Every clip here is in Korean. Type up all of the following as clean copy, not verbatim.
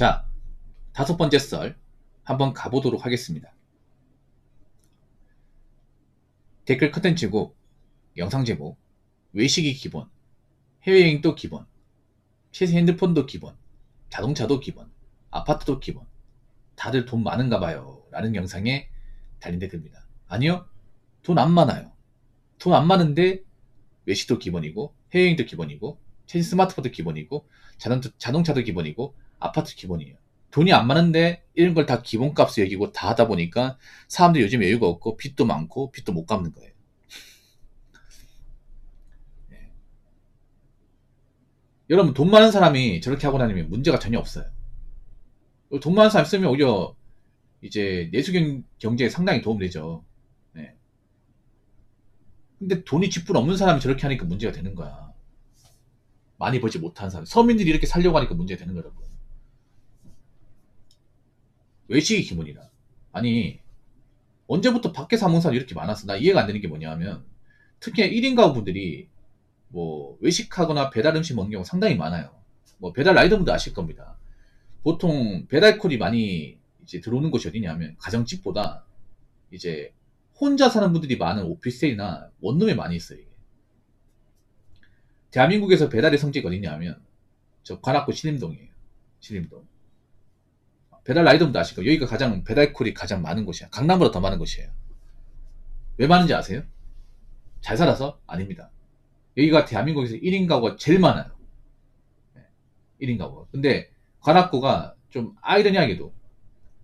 자, 5번째 썰 한번 가보도록 하겠습니다. 댓글 컨텐츠고 영상 제목, 외식이 기본, 해외여행도 기본, 최신 핸드폰도 기본, 자동차도 기본, 아파트도 기본, 다들 돈 많은가 봐요 라는 영상에 달린 댓글입니다. 아니요, 돈 안 많아요. 돈 안 많은데 외식도 기본이고 해외여행도 기본이고 최신 스마트폰도 기본이고 자동차도 기본이고 아파트 기본이에요. 돈이 안 많은데 이런 걸 다 기본값으로 여기고 다 하다 보니까 사람들이 요즘 여유가 없고 빚도 많고 빚도 못 갚는 거예요. 네. 여러분, 돈 많은 사람이 저렇게 하고 다니면 문제가 전혀 없어요. 돈 많은 사람 쓰면 오히려 이제 내수 경제에 상당히 도움되죠. 네. 근데 돈이 쥐뿔 없는 사람이 저렇게 하니까 문제가 되는 거야. 많이 벌지 못하는 사람, 서민들이 이렇게 살려고 하니까 문제가 되는 거라고. 외식이 기본이다. 아니, 언제부터 밖에 사 먹는 사람이 이렇게 많았어? 나 이해가 안 되는 게 뭐냐 하면, 특히 1인 가구분들이 뭐 외식하거나 배달 음식 먹는 경우 상당히 많아요. 뭐 배달 라이더분도 아실 겁니다. 보통 배달콜이 많이 이제 들어오는 곳이 어디냐면 가정집보다 이제 혼자 사는 분들이 많은 오피스텔이나 원룸에 많이 있어요. 이게. 대한민국에서 배달의 성지가 어디냐면 저 관악구 신림동이에요. 신림동. 배달 라이더분도 아실 거예요. 여기가 가장 배달콜이 가장 많은 곳이야. 강남보다 더 많은 곳이에요. 왜 많은지 아세요? 잘 살아서? 아닙니다. 여기가 대한민국에서 1인 가구가 제일 많아요. 1인 가구가. 근데 관악구가 좀 아이러니하게도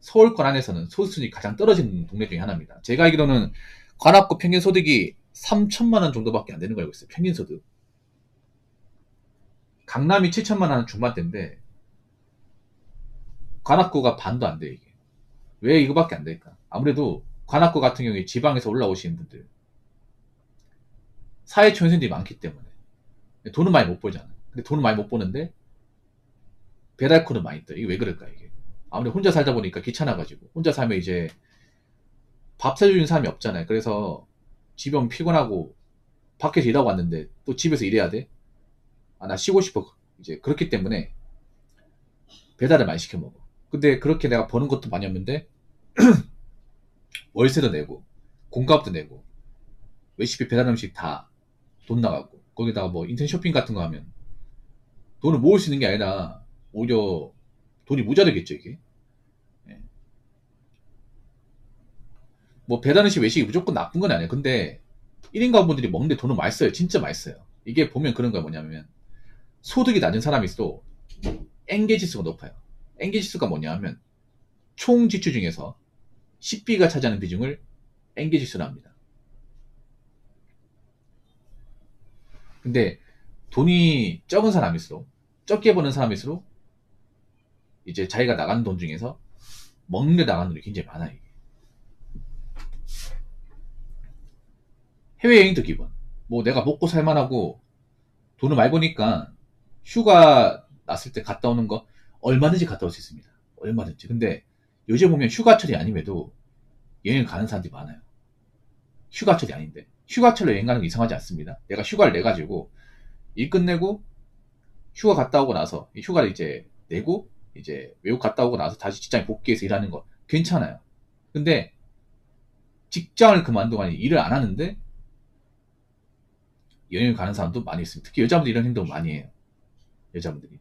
서울권 안에서는 소득순이 가장 떨어지는 동네 중에 하나입니다. 제가 알기로는 관악구 평균 소득이 3천만 원 정도밖에 안 되는 거 알고 있어요. 평균 소득. 강남이 7천만 원 중반대인데 관악구가 반도 안 돼, 이게. 왜 이거밖에 안 될까? 아무래도 관악구 같은 경우에 지방에서 올라오시는 분들, 사회초년생들이 많기 때문에 돈은 많이 못 벌잖아요. 근데 돈은 많이 못 버는데 배달콜은 많이 떠요. 이게 왜 그럴까, 이게? 아무래도 혼자 살다 보니까 귀찮아가지고. 혼자 살면 이제 밥 사주는 사람이 없잖아요. 그래서 집에 오면 피곤하고 밖에서 일하고 왔는데 또 집에서 일해야 돼? 아, 나 쉬고 싶어. 이제 그렇기 때문에 배달을 많이 시켜 먹어. 근데 그렇게 내가 버는 것도 많이 없는데 월세도 내고 공과업도 내고 외식비 배달 음식 다 돈 나가고 거기다가 뭐 인터넷 쇼핑 같은 거 하면 돈을 모을 수 있는 게 아니라 오히려 돈이 모자르겠죠, 이게. 예. 뭐 배달 음식 외식이 무조건 나쁜 건 아니에요. 근데 1인 가구분들이 먹는데 돈을 많이 써요. 진짜 많이 써요. 이게 보면 그런 거야. 뭐냐면 소득이 낮은 사람일수록 엔게 지수가 높아요. 엔게 지수가 뭐냐 하면 총 지출 중에서 식비가 차지하는 비중을 엔게 지수라 합니다. 근데 돈이 적은 사람일수록, 적게 버는 사람일수록 이제 자기가 나가는 돈 중에서 먹는데 나가는 돈이 굉장히 많아요. 이게. 해외여행도 기본. 뭐 내가 먹고 살만하고 돈을 많이 버니까 휴가 났을 때 갔다 오는 거 얼마든지 갔다 올 수 있습니다. 얼마든지. 근데 요즘 보면 휴가철이 아님에도 여행 가는 사람들이 많아요. 휴가철이 아닌데. 휴가철로 여행 가는 게 이상하지 않습니다. 내가 휴가를 내가지고 일 끝내고 휴가 갔다 오고 나서 이 휴가를 이제 내고 이제 외국 갔다 오고 나서 다시 직장에 복귀해서 일하는 거 괜찮아요. 근데 직장을 그만두고 아니 일을 안 하는데 여행을 가는 사람도 많이 있습니다. 특히 여자분들이 이런 행동을 많이 해요. 여자분들이.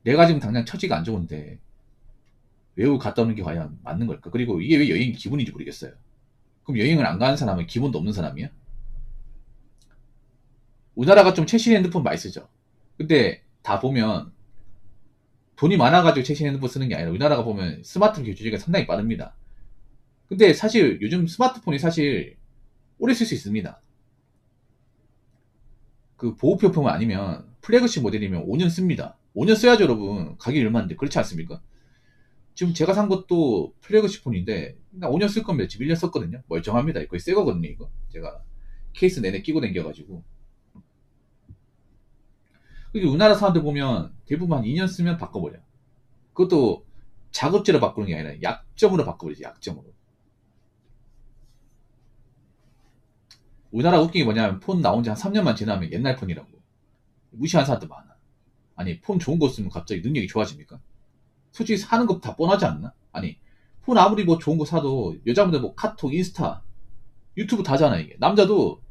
내가 지금 당장 처지가 안 좋은데 외국 갔다 오는 게 과연 맞는 걸까? 그리고 이게 왜 여행 기분인지 모르겠어요. 그럼 여행을 안 가는 사람은 기본도 없는 사람이야? 우리나라가 좀 최신 핸드폰 많이 쓰죠. 근데 다 보면 돈이 많아가지고 최신 핸드폰 쓰는 게 아니라 우리나라가 보면 스마트폰 교체가 상당히 빠릅니다. 근데 사실 요즘 스마트폰이 사실 오래 쓸 수 있습니다. 그 보호표품 아니면 플래그십 모델이면 5년 씁니다. 5년 써야죠, 여러분. 가격이 얼마인데 그렇지 않습니까? 지금 제가 산 것도 플래그십 폰인데 나 5년 쓸 겁니다. 지금 1년 썼거든요. 멀쩡합니다. 거의 새 거거든요, 이거. 제가 케이스 내내 끼고 댕겨가지고. 그리고 우리나라 사람들 보면 대부분 한 2년 쓰면 바꿔버려. 그것도 자급제로 바꾸는 게 아니라 약정으로 바꿔버리지, 약정으로. 우리나라 웃긴 게 뭐냐면 폰 나온 지 한 3년만 지나면 옛날 폰이라고. 무시하는 사람도 많아. 아니 폰 좋은 거 쓰면 갑자기 능력이 좋아집니까? 솔직히 사는 거 다 뻔하지 않나? 아니 폰 아무리 뭐 좋은 거 사도 여자분들 뭐 카톡, 인스타, 유튜브 다잖아 이게. 남자도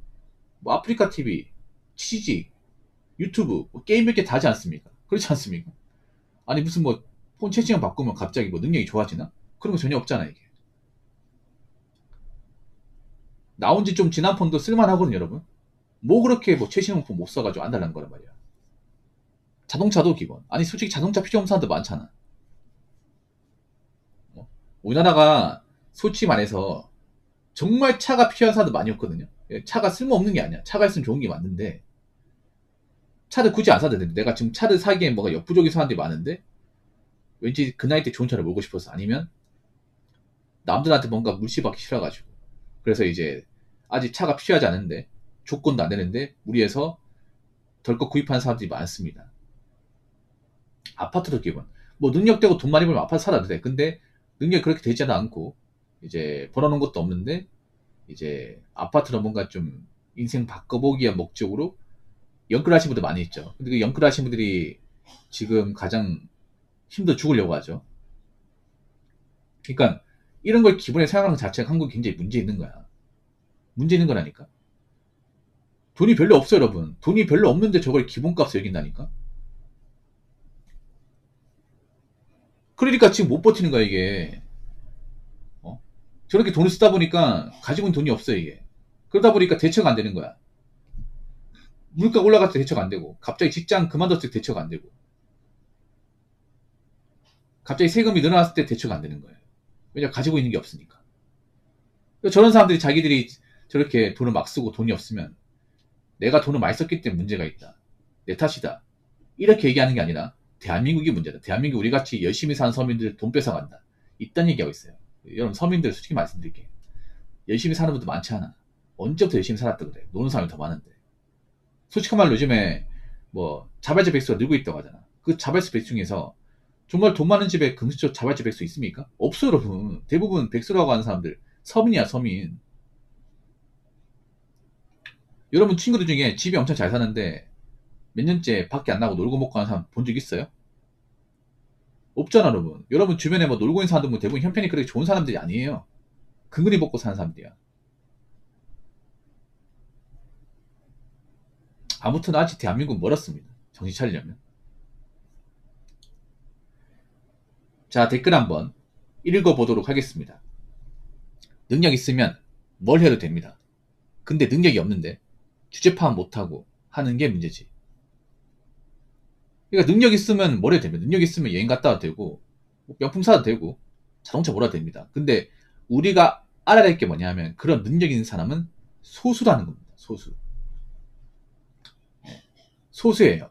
뭐 아프리카 TV, 치지, 유튜브, 뭐 게임 몇 개 다지 않습니까? 그렇지 않습니까? 아니 무슨 뭐 폰 채팅을 바꾸면 갑자기 뭐 능력이 좋아지나? 그런 거 전혀 없잖아 이게. 나온 지 좀 지난 폰도 쓸만하거든요 여러분. 뭐 그렇게 뭐 최신형 폰 못 써가지고 안 달라는 거란 말이야. 자동차도 기본. 아니 솔직히 자동차 필요 없는 사람들 많잖아. 어? 우리나라가 솔직히 말해서 정말 차가 필요한 사람들 많이 없거든요. 예, 차가 쓸모없는 게 아니야. 차가 있으면 좋은 게 맞는데 차를 굳이 안 사도 되는데 내가 지금 차를 사기엔 뭐가 역부족인 사람들이 많은데 왠지 그 나이 때 좋은 차를 몰고 싶어서 아니면 남들한테 뭔가 물씨받기 싫어가지고 그래서 이제 아직 차가 필요하지 않은데 조건도 안 되는데 무리해서 덜컥 구입하는 사람들이 많습니다. 아파트도 기본. 뭐 능력되고 돈 많이 벌면 아파트 살아도 돼. 근데 능력이 그렇게 되지는 않고 이제 벌어놓은 것도 없는데 이제 아파트로 뭔가 좀 인생 바꿔보기 위한 목적으로 영끌하신 분들 많이 있죠. 근데 그 영끌하신 분들이 지금 가장 힘들어 죽으려고 하죠. 그러니까 이런 걸 기본에 생각하는 것 자체가 한국이 굉장히 문제 있는 거야. 문제 있는 거라니까. 돈이 별로 없어요, 여러분. 돈이 별로 없는데 저걸 기본값을 여긴다니까. 그러니까 지금 못 버티는 거야, 이게. 어? 저렇게 돈을 쓰다 보니까 가지고 있는 돈이 없어요, 이게. 그러다 보니까 대처가 안 되는 거야. 물가 올라갈 때 대처가 안 되고, 갑자기 직장 그만뒀을 때 대처가 안 되고, 갑자기 세금이 늘어났을 때 대처가 안 되는 거예요. 왜냐, 가지고 있는 게 없으니까. 그러니까 저런 사람들이 자기들이 저렇게 돈을 막 쓰고 돈이 없으면 내가 돈을 많이 썼기 때문에 문제가 있다. 내 탓이다. 이렇게 얘기하는 게 아니라 대한민국이 문제다. 대한민국 우리 같이 열심히 사는 서민들 돈 뺏어간다. 이딴 얘기하고 있어요. 여러분 서민들 솔직히 말씀드릴게요. 열심히 사는 분들 많지 않아. 언제부터 열심히 살았다 그래. 노는 사람이 더 많은데. 솔직한 말로 요즘에 뭐 자발적 백수가 늘고 있다고 하잖아. 그 자발적 백수 중에서 정말 돈 많은 집에 금수저 자발적 백수 있습니까? 없어요 여러분. 대부분 백수라고 하는 사람들 서민이야 서민. 여러분 친구들 중에 집이 엄청 잘 사는데 몇 년째 밖에 안 나고 놀고 먹고 하는 사람 본 적 있어요? 없잖아 여러분. 여러분 주변에 뭐 놀고 있는 사람들 뭐 대부분 형편이 그렇게 좋은 사람들이 아니에요. 근근히 먹고 사는 사람들이야. 아무튼 아직 대한민국은 멀었습니다. 정신 차리려면. 자 댓글 한번 읽어보도록 하겠습니다. 능력 있으면 뭘 해도 됩니다. 근데 능력이 없는데 주제 파악 못하고 하는 게 문제지. 그러니까 능력 있으면 뭘 해도 됩니다. 능력 있으면 여행 갔다 와도 되고 명품 사도 되고 자동차 몰아도 됩니다. 근데 우리가 알아야 될 게 뭐냐면 그런 능력 있는 사람은 소수라는 겁니다. 소수. 소수예요.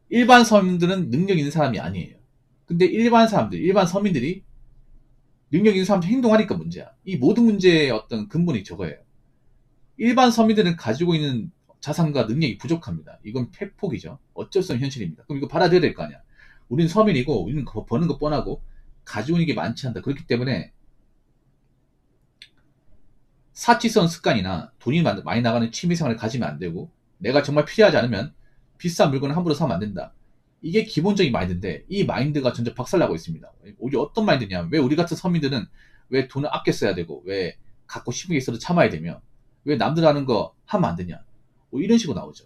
일반 서민들은 능력 있는 사람이 아니에요. 근데 일반 사람들, 일반 서민들이 능력 있는 사람들 행동하니까 문제야. 이 모든 문제의 어떤 근본이 저거예요. 일반 서민들은 가지고 있는 자산과 능력이 부족합니다. 이건 팩폭이죠. 어쩔 수 없는 현실입니다. 그럼 이거 받아들여야 될 거 아니야. 우리는 서민이고 우리는 버는 거 뻔하고 가지고 있는 게 많지 않다. 그렇기 때문에 사치성 습관이나 돈이 많이 나가는 취미생활을 가지면 안 되고 내가 정말 필요하지 않으면 비싼 물건을 함부로 사면 안 된다. 이게 기본적인 마인드인데 이 마인드가 점점 박살나고 있습니다. 오히려 어떤 마인드냐면 왜 우리 같은 서민들은 왜 돈을 아껴 써야 되고 왜 갖고 싶은 게 있어도 참아야 되며 왜 남들 하는 거 하면 안 되냐 뭐 이런 식으로 나오죠.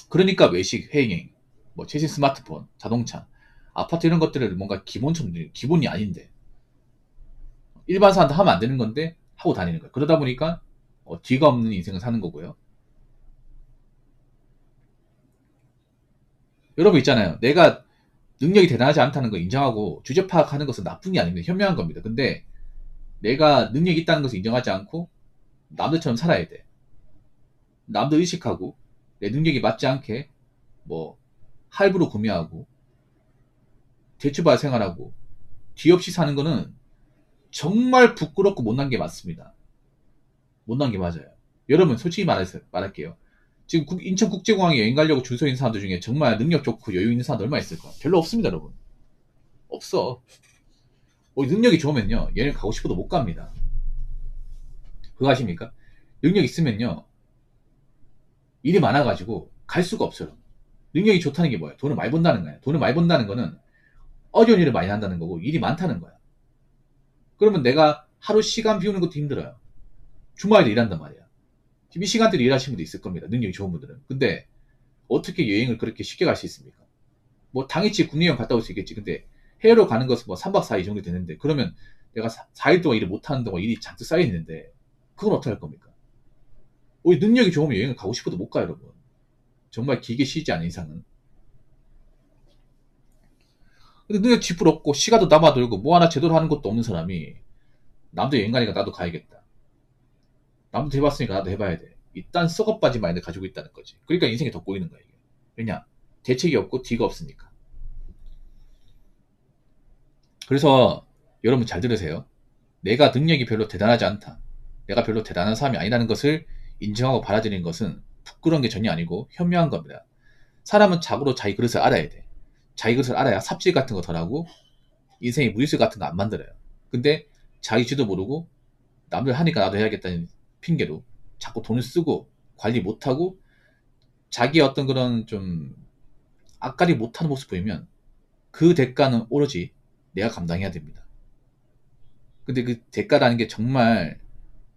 그러니까 외식, 해외여행, 뭐 최신 스마트폰, 자동차, 아파트 이런 것들을 뭔가 기본처럼 기본이 아닌데 일반 사람도 하면 안 되는 건데 하고 다니는 거예요. 그러다 보니까 뒤가 없는 인생을 사는 거고요. 여러분 있잖아요. 내가 능력이 대단하지 않다는 거 인정하고 주제 파악하는 것은 나쁜 게 아닙니다. 현명한 겁니다. 근데 내가 능력이 있다는 것을 인정하지 않고 남들처럼 살아야 돼. 남들 의식하고 내 능력이 맞지 않게 뭐 할부로 구매하고 대출받아 생활하고 뒤 없이 사는 거는 정말 부끄럽고 못난 게 맞습니다. 못난 게 맞아요. 여러분 솔직히 말할게요. 지금 인천국제공항에 여행 가려고 줄 서 있는 사람들 중에 정말 능력 좋고 여유 있는 사람들 얼마 있을까? 별로 없습니다, 여러분. 없어. 능력이 좋으면요, 여행 가고 싶어도 못 갑니다. 그거 아십니까? 능력 있으면요, 일이 많아가지고 갈 수가 없어요. 능력이 좋다는 게 뭐예요? 돈을 많이 번다는 거예요. 돈을 많이 번다는 거는 어려운 일을 많이 한다는 거고 일이 많다는 거야. 그러면 내가 하루 시간 비우는 것도 힘들어요. 주말에도 일한단 말이야. 지금 이 시간대로 일하시는 분도 있을 겁니다. 능력이 좋은 분들은. 근데 어떻게 여행을 그렇게 쉽게 갈 수 있습니까? 뭐 당일치 국내 여행 갔다 올 수 있겠지. 근데 해외로 가는 것은 뭐 3박 4일 정도 되는데 그러면 내가 4일 동안 일을 못하는 동안 일이 잔뜩 쌓여 있는데 그건 어떻게 할 겁니까? 우리 능력이 좋으면 여행을 가고 싶어도 못 가요, 여러분. 정말 길게 쉬지 않은 이상은. 근데 능력 쥐뿔 없고 시간도 남아돌고 뭐 하나 제대로 하는 것도 없는 사람이 남도 여행 가니까 나도 가야겠다. 남도 해봤으니까 나도 해봐야 돼. 일단 썩어빠진 마인드 가지고 있다는 거지. 그러니까 인생이 더 꼬이는 거야, 이게. 왜냐? 대책이 없고 뒤가 없으니까. 그래서 여러분 잘 들으세요. 내가 능력이 별로 대단하지 않다. 내가 별로 대단한 사람이 아니라는 것을 인정하고 받아들이는 것은 부끄러운 게 전혀 아니고 현명한 겁니다. 사람은 자고로 자기 그릇을 알아야 돼. 자기 그릇을 알아야 삽질 같은 거 덜하고 인생에 무리수 같은 거 안 만들어요. 근데 자기 쥐도 모르고 남들 하니까 나도 해야겠다는 핑계로 자꾸 돈을 쓰고 관리 못하고 자기의 어떤 그런 좀 앞가리 못하는 모습 보이면 그 대가는 오로지 내가 감당해야 됩니다. 근데 그 대가라는 게 정말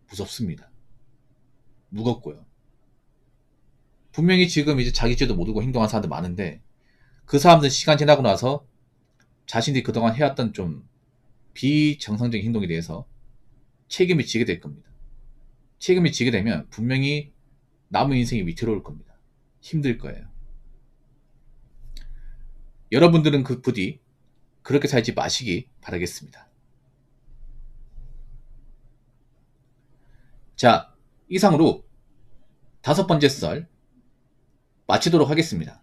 무섭습니다. 무겁고요. 분명히 지금 이제 자기 죄도 모르고 행동한 사람들 많은데 그 사람들 시간 지나고 나서 자신들이 그동안 해왔던 좀 비정상적인 행동에 대해서 책임을 지게 될 겁니다. 책임을 지게 되면 분명히 남은 인생이 위태로울 겁니다. 힘들 거예요. 여러분들은 그 부디 그렇게 살지 마시기 바라겠습니다. 자, 이상으로 5번째 썰 마치도록 하겠습니다.